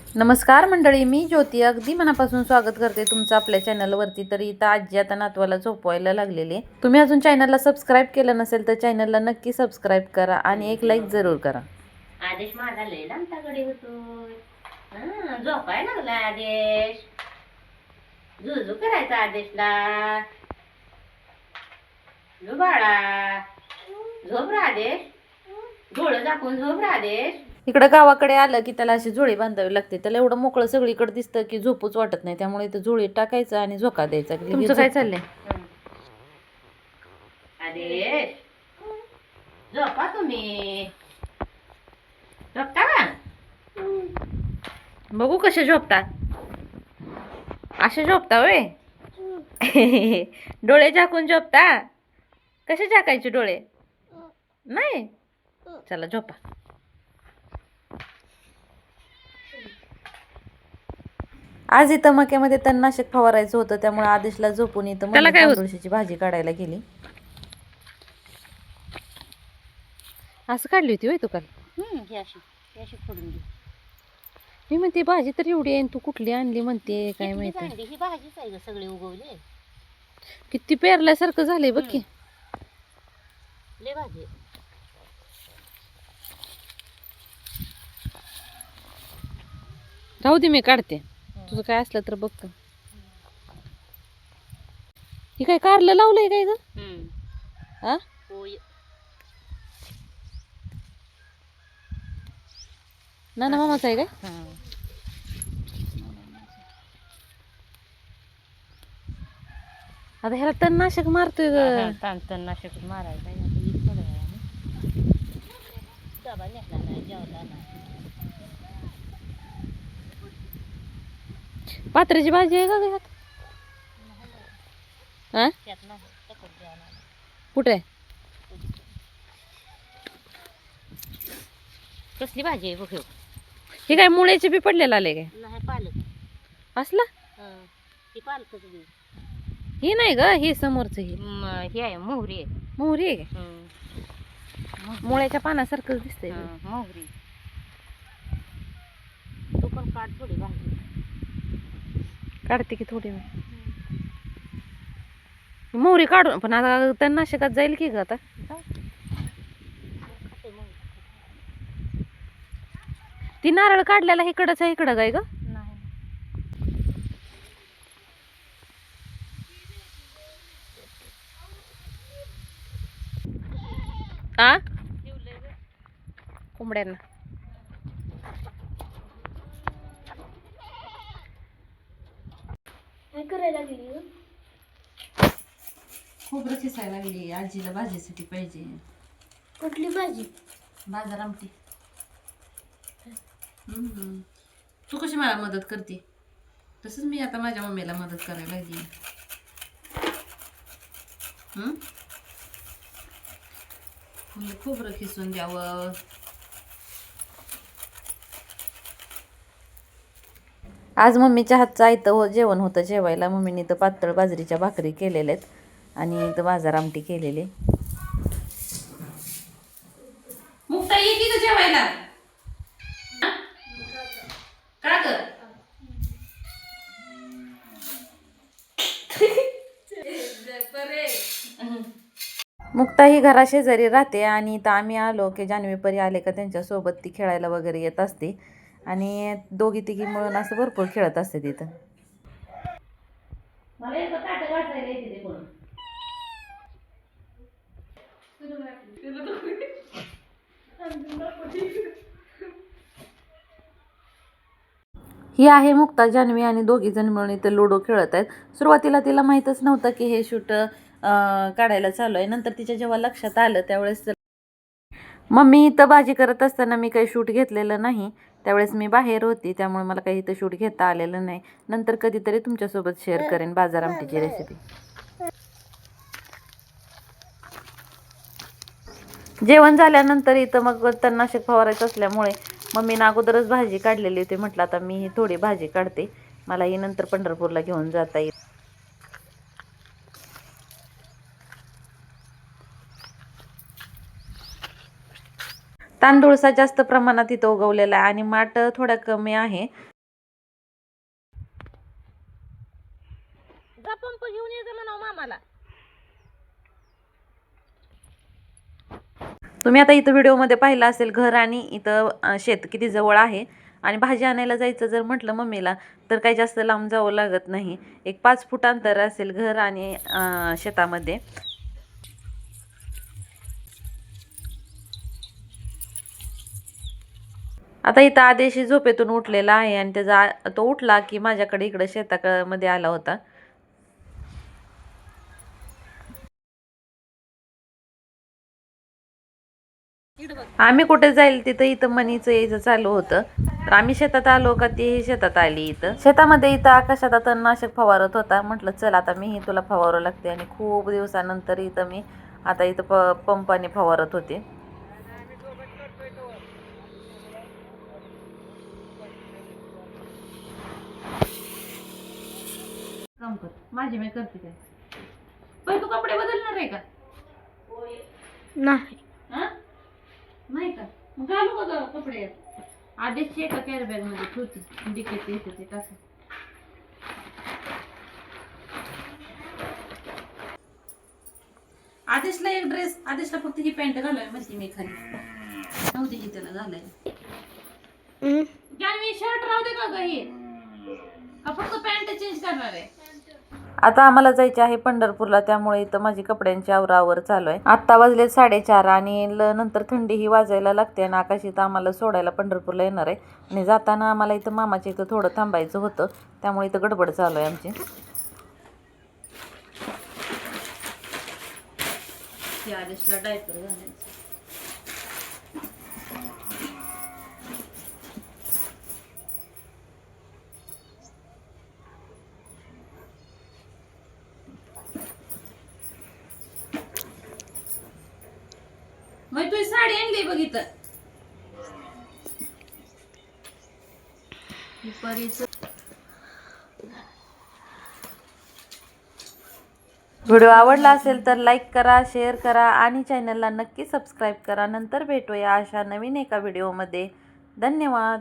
नमस्कार मंडळी, मी ज्योती अगदी मनापासून स्वागत करते तुमचं आपल्या चॅनलवरती. तर इथं आजी आता नातवाला झोपवायला लागलेली आहे. तुम्ही अजून चॅनलला सबस्क्राईब केलं नसेल तर चॅनलला नक्की सबस्क्राईब करा आणि एक लाईक जरूर करा. आदेश माझा लय लांबताकडे होतोय. झोपाय लागला आदेश. झुझू करायचा आदेशला. झोप बाळा, झोप रे आदेश. डोळं झाकून झोप रे आदेश. इकडं गावाकडे आलं की त्याला अशी झोळी बांधावी लागते. त्याला एवढं मोकळं सगळीकडे दिसतं की झोपूच वाटत नाही. त्यामुळे इथं झोळी टाकायचं आणि झोका द्यायचा. तुमचं काय चाललंय? आदेश झोपा तुम्ही. झोपता का? बघू कसे झोपतात. असे झोपता होय? डोळे झाकून झोपता? कसे झाकायचे डोळे? नाही, चला झोपा. आज इथं मक्यामध्ये तणनाशक फवारायचं होतं, त्यामुळे आदेशला झोपून इथं तांदूळशीची भाजी काढायला गेली. असं काढली होती होय तू काल? ही अशी फोडून घे. मी म्हणते भाजी तर एवढी आहे, तू कुठली आणली म्हणते काय माहिती. ही भाजीच आहे ग, सगळे उगवले. किती पेरल्यासारखं झालंय बघ की. लय भाजी. राहू दे, मी काढते. तुझं काय असलं तर बघ. ही काय कारलं लावलंय काय ग? हा, होय. नाना मामाचं आहे काय? आता ह्याला तणनाशक मारतोय ग. तणनाशक मारायला डबा नेला नाही, जेवला नाही. पात्राची भाजी आहे का ग ह्यात? हा, त्यात नाही, त्याच्यात जेवला नाही. कुठे? कसली भाजी आहे बघ. ही काय मुळ्याचे बी पडलेलं आले काय? नाही, पालक असला? ती पालकच बी. ही नाही ग, ही समोरच ही हे आहे मोहरी आहे. मोहरी आहे काय? मुळ्याच्या पानासारखं दिसतंय. मोहरी. तू पण काढ थोडी भाजी. काढते की थोडी मोहरी काढून, पण आता तणनाशकात जाईल की ग आता. ती नारळ काढलेला इकडच आहे, इकडं काय ग? आ, कोंबड्यांना काय करायला लागली? खोबरं खिसायला लागली. आजीला भाजीसाठी पाहिजे. कुठली भाजी? बाजार आमटी. तू कशी मला मदत करते तसंच मी आता माझ्या मम्मीला मदत करायला लागली. म्हणजे खोबरं खिसून द्यावं. आज मम्मीच्या हातचं आयतं जेवण होतं जेवायला. मम्मीने तर पातळ बाजरीच्या भाकरी केलेल्या आहेत आणि इथं बाजार आमटी केलेली. मुक्ता ये की जेवायला. का ग? मुक्ता ही घराशेजारी राहते आणि इथं आम्ही आलो की जान्हवी परी आले का त्यांच्यासोबत ती खेळायला वगैरे येत असते आणि दोघी तिघी मिळून असं भरपूर खेळत असते तिथं. ही आहे मुक्ता, जान्हवी आणि दोघी जण मिळून इथं लुडो खेळत आहेत. सुरुवातीला तिला माहीतच नव्हतं की हे शूट काढायला चालू आहे. नंतर तिच्या जेव्हा लक्षात आलं त्यावेळेस मम्मी इथं भाजी करत असताना मी काही शूट घेतलेलं नाही. त्यावेळेस मी बाहेर होती, त्यामुळे मला काही इथं शूट घेता आलेलं नाही. नंतर कधीतरी तुमच्यासोबत शेअर करेन बाजार आमटीची रेसिपी. जेवण झाल्यानंतर इथं मग तणनाशक फवारायचं असल्यामुळे मम्मीनं अगोदरच भाजी काढलेली होती. म्हटलं आता मी ही थोडी भाजी काढते, मला ही नंतर पंढरपूरला घेऊन जाता येईल. तांदूळसा जास्त प्रमाणात इथं उगवलेला आहे आणि माठ थोडा कमी आहे. जा पंप घेऊन ये म्हणा मामाला. तुम्ही आता इथं व्हिडिओमध्ये पाहिलं असेल घर आणि इथं शेत किती जवळ आहे. आणि भाजी आणायला जायचं जर म्हटलं मम्मीला तर काही जास्त लांब जावं लागत नाही. एक 5 फूट अंतर असेल घर आणि शेतामध्ये. आता इथं आदेशी झोपेतून उठलेला आहे आणि त्याचा तो उठला की माझ्याकडे इकडं शेतामध्ये आला होता. आम्ही कुठे जाईल तिथं इथं मनीचं यायचं चालू होतं. तर आम्ही शेतात आलो का ती शेतात आली. इथं शेतामध्ये इथं आकाशात तणनाशक फवारत होता. म्हटलं चल आता मीही तुला फवारू लागते. आणि खूप दिवसानंतर इथं मी आता इथं पंपाने फवारत होते. काम कर माझी मी करते काय. पण तू कपडे बदलणार आहे का? नाही नाही का? मग घालू का कपडे? आधीच एका कॅरी बॅग मध्ये ठेवते. डिकेत येते ते टाका. आदेशला एक ड्रेस, आदेशला फक्त ही पॅन्ट घालावी म्हणते मी खाली. नव्हती ही त्याला घालायला. मी शर्ट राहू दे का ग हे? का फक्त पॅन्ट चेंज करणार आहे? आता आम्हाला जायचे आहे पंढरपूरला. त्यामुळे इथं माझी कपड्यांची आवरावर चालू आहे. आत्ता वाजले 4:30 आणि नंतर थंडीही वाजायला लागते. आणि आकाश इथं आम्हाला सोडायला पंढरपूरला येणार आहे. आणि जाताना आम्हाला इथं मामाच्या इथं थोडं थांबायचं होतं. त्यामुळे इथं गडबड चालू आहे आमची. आदेशला डायपर घालायचं. मग तुझी साडी आणली बघितलं. व्हिडिओ आवडला असेल तर लाईक करा, शेअर करा आणि चॅनलला नक्की सबस्क्राईब करा. नंतर भेटूया अशा नवीन एका व्हिडिओमध्ये. धन्यवाद.